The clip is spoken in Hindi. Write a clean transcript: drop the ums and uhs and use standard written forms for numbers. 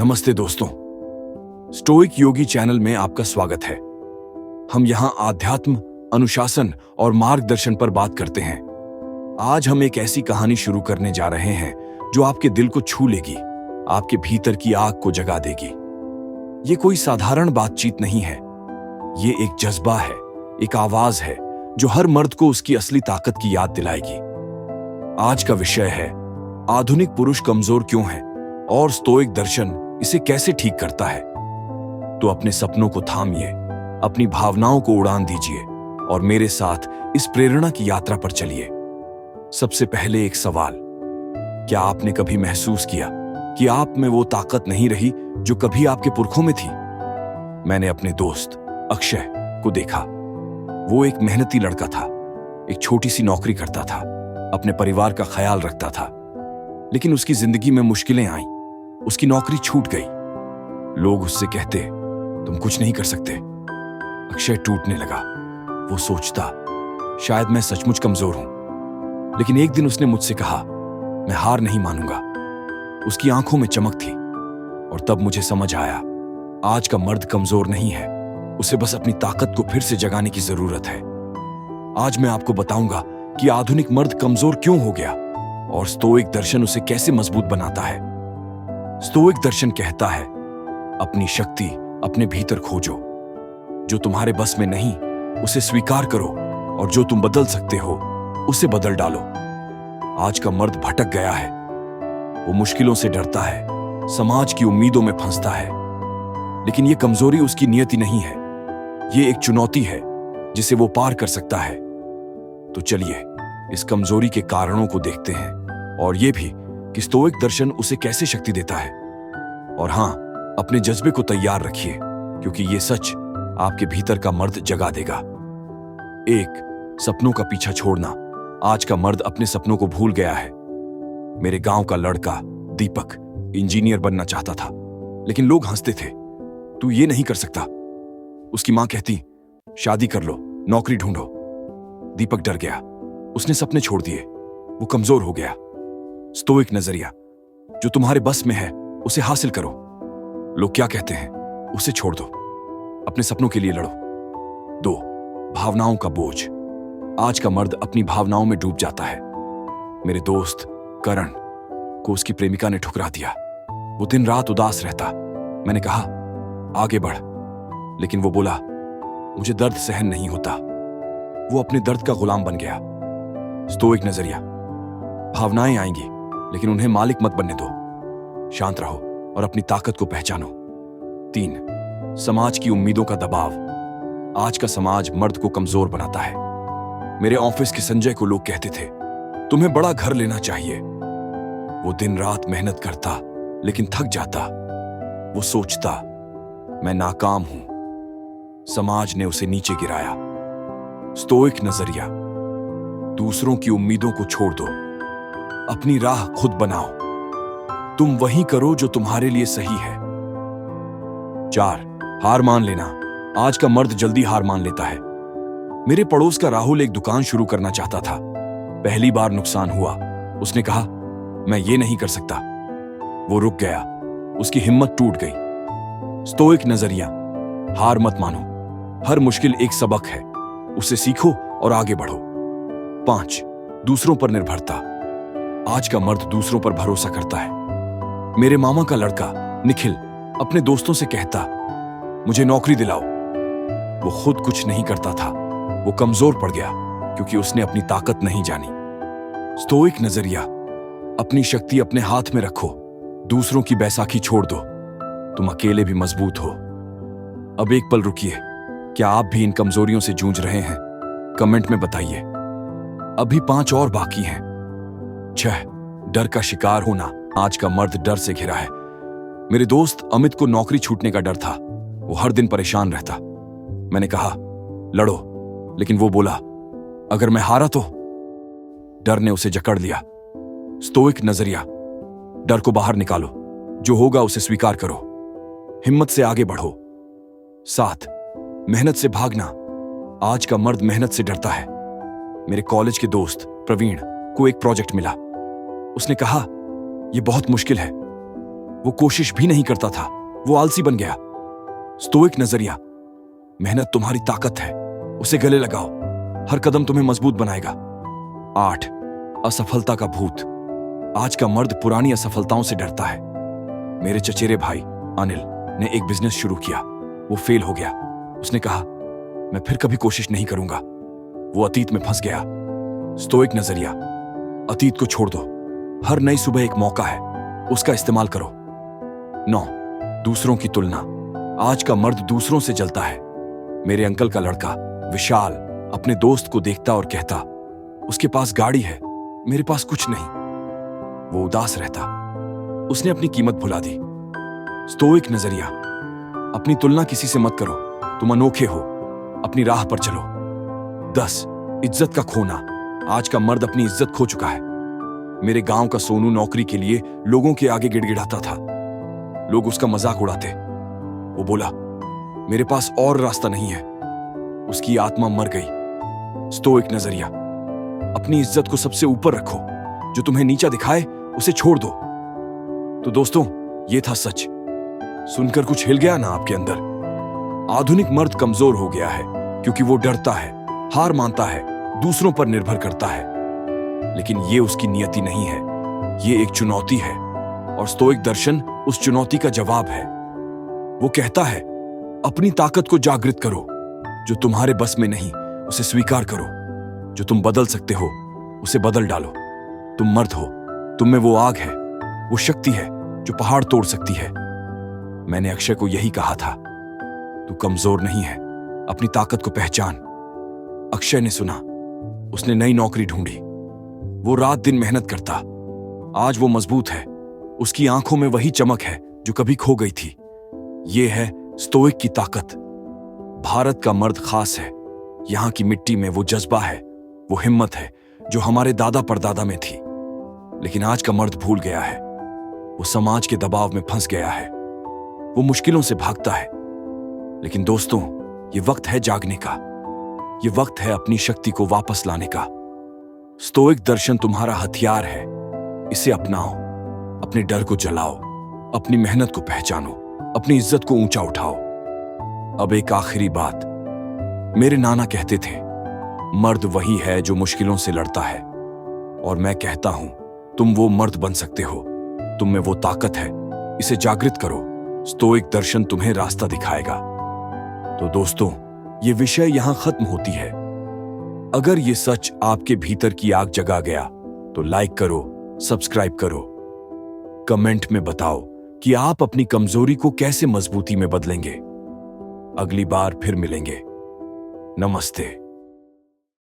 नमस्ते दोस्तों, स्टोइक योगी चैनल में आपका स्वागत है। हम यहाँ आध्यात्म, अनुशासन और मार्गदर्शन पर बात करते हैं। आज हम एक ऐसी कहानी शुरू करने जा रहे हैं जो आपके दिल को छू लेगी, आपके भीतर की आग को जगा देगी। ये कोई साधारण बातचीत नहीं है, ये एक जज्बा है, एक आवाज है जो हर मर्द को उसकी असली ताकत की याद दिलाएगी। आज का विषय है आधुनिक पुरुष कमजोर क्यों है और स्टोइक दर्शन इसे कैसे ठीक करता है। तो अपने सपनों को थामिए, अपनी भावनाओं को उड़ान दीजिए और मेरे साथ इस प्रेरणा की यात्रा पर चलिए। सबसे पहले एक सवाल, क्या आपने कभी महसूस किया कि आप में वो ताकत नहीं रही जो कभी आपके पुरखों में थी? मैंने अपने दोस्त अक्षय को देखा। वो एक मेहनती लड़का था, एक छोटी सी नौकरी करता था, अपने परिवार का ख्याल रखता था। लेकिन उसकी जिंदगी में मुश्किलें आईं, उसकी नौकरी छूट गई। लोग उससे कहते, तुम कुछ नहीं कर सकते। अक्षय टूटने लगा। वो सोचता, शायद मैं सचमुच कमजोर हूं। लेकिन एक दिन उसने मुझसे कहा, मैं हार नहीं मानूंगा। उसकी आंखों में चमक थी और तब मुझे समझ आया, आज का मर्द कमजोर नहीं है, उसे बस अपनी ताकत को फिर से जगाने की जरूरत है। आज मैं आपको बताऊंगा कि आधुनिक मर्द कमजोर क्यों हो गया और स्टोइक दर्शन उसे कैसे मजबूत बनाता है। स्टोइक दर्शन कहता है, अपनी शक्ति अपने भीतर खोजो। जो तुम्हारे बस में नहीं उसे स्वीकार करो और जो तुम बदल सकते हो उसे बदल डालो। आज का मर्द भटक गया है। वो मुश्किलों से डरता है, समाज की उम्मीदों में फंसता है। लेकिन ये कमजोरी उसकी नियति नहीं है, ये एक चुनौती है जिसे वो पार कर सकता है। तो चलिए इस कमजोरी के कारणों को देखते हैं और ये भी कि स्टोइक दर्शन उसे कैसे शक्ति देता है। और हां, अपने जज्बे को तैयार रखिए क्योंकि ये सच आपके भीतर का मर्द जगा देगा। 1. सपनों का पीछा छोड़ना। आज का मर्द अपने सपनों को भूल गया है। मेरे गांव का लड़का दीपक इंजीनियर बनना चाहता था, लेकिन लोग हंसते थे, तू ये नहीं कर सकता। उसकी मां कहती, शादी कर लो, नौकरी ढूंढो। दीपक डर गया, उसने सपने छोड़ दिए, वो कमजोर हो गया। स्टोइक नजरिया, जो तुम्हारे बस में है उसे हासिल करो। लोग क्या कहते हैं उसे छोड़ दो, अपने सपनों के लिए लड़ो। 2. भावनाओं का बोझ। आज का मर्द अपनी भावनाओं में डूब जाता है। मेरे दोस्त करण को उसकी प्रेमिका ने ठुकरा दिया। वो दिन रात उदास रहता। मैंने कहा, आगे बढ़, लेकिन वो बोला, मुझे दर्द सहन नहीं होता। वो अपने दर्द का गुलाम बन गया। स्टोइक नजरिया, भावनाएं आएंगी लेकिन उन्हें मालिक मत बनने दो। शांत रहो और अपनी ताकत को पहचानो। 3. समाज की उम्मीदों का दबाव। आज का समाज मर्द को कमजोर बनाता है। मेरे ऑफिस के संजय को लोग कहते थे, तुम्हें बड़ा घर लेना चाहिए। वो दिन रात मेहनत करता लेकिन थक जाता। वो सोचता, मैं नाकाम हूं। समाज ने उसे नीचे गिराया। स्टोइक नजरिया, दूसरों की उम्मीदों को छोड़ दो, अपनी राह खुद बनाओ। तुम वही करो जो तुम्हारे लिए सही है। 4. हार मान लेना। आज का मर्द जल्दी हार मान लेता है। मेरे पड़ोस का राहुल एक दुकान शुरू करना चाहता था। पहली बार नुकसान हुआ। उसने कहा, मैं ये नहीं कर सकता। वो रुक गया, उसकी हिम्मत टूट गई। स्टोइक नजरिया, हार मत मानो, हर मुश्किल एक सबक है, उसे सीखो और आगे बढ़ो। 5. दूसरों पर निर्भरता। आज का मर्द दूसरों पर भरोसा करता है। मेरे मामा का लड़का निखिल अपने दोस्तों से कहता, मुझे नौकरी दिलाओ। वो खुद कुछ नहीं करता था। वो कमजोर पड़ गया क्योंकि उसने अपनी ताकत नहीं जानी। स्टोइक नजरिया, अपनी शक्ति अपने हाथ में रखो, दूसरों की बैसाखी छोड़ दो, तुम अकेले भी मजबूत हो। अब एक पल रुकिए, क्या आप भी इन कमजोरियों से जूझ रहे हैं? कमेंट में बताइए। अभी 5 और बाकी हैं। 6. डर का शिकार होना। आज का मर्द डर से घिरा है। मेरे दोस्त अमित को नौकरी छूटने का डर था। वो हर दिन परेशान रहता। मैंने कहा, लड़ो, लेकिन वो बोला, अगर मैं हारा तो? डर ने उसे जकड़ लिया। स्टोइक नजरिया, डर को बाहर निकालो, जो होगा उसे स्वीकार करो, हिम्मत से आगे बढ़ो। 7. मेहनत से भागना। आज का मर्द मेहनत से डरता है। मेरे कॉलेज के दोस्त प्रवीण को एक प्रोजेक्ट मिला। उसने कहा, यह बहुत मुश्किल है, वो कोशिश भी नहीं करता था, वो आलसी बन गया। स्टोइक नजरिया, मेहनत तुम्हारी ताकत है, उसे गले लगाओ, हर कदम तुम्हें मजबूत बनाएगा। 8. असफलता का भूत। आज का मर्द पुरानी असफलताओं से डरता है। मेरे चचेरे भाई अनिल ने एक बिजनेस शुरू किया, वो फेल हो गया। उसने कहा, मैं फिर कभी कोशिश नहीं करूंगा। वो अतीत में फंस गया। स्टोइक नजरिया, अतीत को छोड़ दो, हर नई सुबह एक मौका है, उसका इस्तेमाल करो। 9. दूसरों की तुलना। आज का मर्द दूसरों से जलता है। मेरे अंकल का लड़का विशाल अपने दोस्त को देखता और कहता, उसके पास गाड़ी है, मेरे पास कुछ नहीं। वो उदास रहता। उसने अपनी कीमत भुला दी। स्टोइक नजरिया, अपनी तुलना किसी से मत करो, तुम अनोखे हो, अपनी राह पर चलो। 10. इज्जत का खोना। आज का मर्द अपनी इज्जत खो चुका है। मेरे गांव का सोनू नौकरी के लिए लोगों के आगे गिड़गिड़ाता था। लोग उसका मजाक उड़ाते। वो बोला, मेरे पास और रास्ता नहीं है। उसकी आत्मा मर गई। स्टोइक नजरिया, अपनी इज्जत को सबसे ऊपर रखो, जो तुम्हें नीचा दिखाए उसे छोड़ दो। तो दोस्तों, ये था सच। सुनकर कुछ हिल गया ना आपके अंदर? आधुनिक मर्द कमजोर हो गया है क्योंकि वो डरता है, हार मानता है, दूसरों पर निर्भर करता है। लेकिन ये उसकी नियति नहीं है, ये एक चुनौती है, और स्टोइक दर्शन उस चुनौती का जवाब है। वो कहता है, अपनी ताकत को जागृत करो, जो तुम्हारे बस में नहीं उसे स्वीकार करो। जो तुम बदल सकते हो उसे बदल डालो। तुम मर्द हो, तुम में वो आग है, वो शक्ति है जो पहाड़ तोड़ सकती है। मैंने अक्षय को यही कहा था, तू कमजोर नहीं है, अपनी ताकत को पहचान। अक्षय ने सुना, उसने नई नौकरी ढूंढी। वो रात दिन मेहनत करता। आज वो मजबूत है, उसकी आंखों में वही चमक है जो कभी खो गई थी। ये है स्टोइक की ताकत। भारत का मर्द खास है। यहां की मिट्टी में वो जज्बा है, वो हिम्मत है जो हमारे दादा परदादा में थी। लेकिन आज का मर्द भूल गया है, वो समाज के दबाव में फंस गया है, वो मुश्किलों से भागता है। लेकिन दोस्तों, ये वक्त है जागने का, ये वक्त है अपनी शक्ति को वापस लाने का। स्टोइक दर्शन तुम्हारा हथियार है, इसे अपनाओ, अपने डर को जलाओ, अपनी मेहनत को पहचानो, अपनी इज्जत को ऊंचा उठाओ। अब एक आखिरी बात, मेरे नाना कहते थे, मर्द वही है जो मुश्किलों से लड़ता है, और मैं कहता हूं, तुम वो मर्द बन सकते हो, तुम में वो ताकत है, इसे जागृत करो। स्टोइक दर्शन तुम्हें रास्ता दिखाएगा। तो दोस्तों, ये विषय यहां खत्म होती है। अगर ये सच आपके भीतर की आग जगा गया तो लाइक करो, सब्सक्राइब करो, कमेंट में बताओ कि आप अपनी कमजोरी को कैसे मजबूती में बदलेंगे। अगली बार फिर मिलेंगे। नमस्ते।